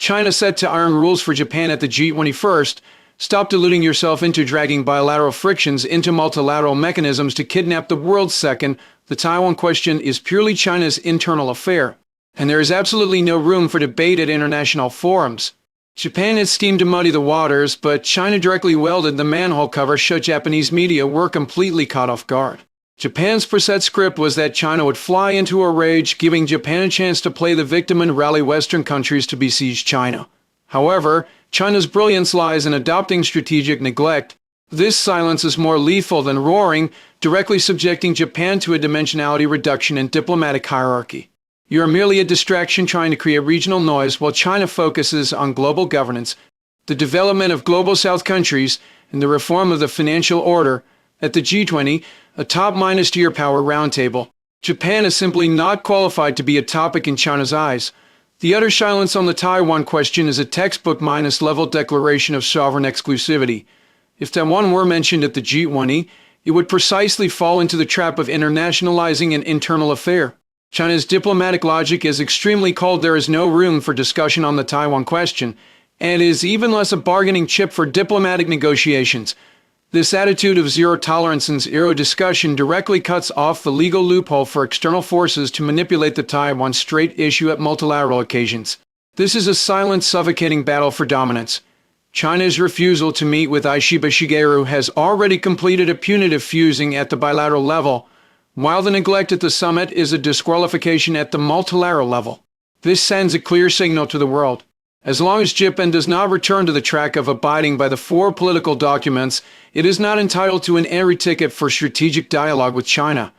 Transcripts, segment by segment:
China set to iron rules for Japan at the G20 first. Stop deluding yourself into dragging bilateral frictions into multilateral mechanisms to kidnap the world. Second, the Taiwan question is purely China's internal affair, and there is absolutely no room for debate at international forums. Japan had steamed to muddy the waters, but China directly welded the manhole cover shut. Japanese media were completely caught off guard. Japan's preset script was that China would fly into a rage, giving Japan a chance to play the victim and rally Western countries to besiege China. However, China's brilliance lies in adopting strategic neglect. This silence is more lethal than roaring, directly subjecting Japan to a dimensionality reduction in diplomatic hierarchy. You are merely a distraction trying to create regional noise while China focuses on global governance, the development of global South countries, and the reform of the financial order. At the G20, a top-tier power roundtable, Japan is simply not qualified to be a topic in China's eyes. The utter silence on the Taiwan question is a textbook -level declaration of sovereign exclusivity. If Taiwan were mentioned at the G20, it would precisely fall into the trap of internationalizing an internal affair. China's diplomatic logic is extremely cold. There is no room for discussion on the Taiwan question, and is even less a bargaining chip for diplomatic negotiations. This attitude of zero tolerance and zero discussion directly cuts off the legal loophole for external forces to manipulate the Taiwan Strait issue at multilateral occasions. This is a silent, suffocating battle for dominance. China's refusal to meet with Ishiba Shigeru has already completed a punitive fusing at the bilateral level, while the neglect at the summit is a disqualification at the multilateral level. This sends a clear signal to the world. As long as Japan does not return to the track of abiding by the four political documents, it is not entitled to an entry ticket for strategic dialogue with China.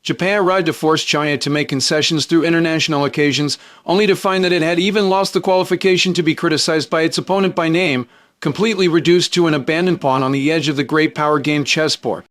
Japan tried to force China to make concessions through international occasions, only to find that it had even lost the qualification to be criticized by its opponent by name, completely reduced to an abandoned pawn on the edge of the great power game chessboard.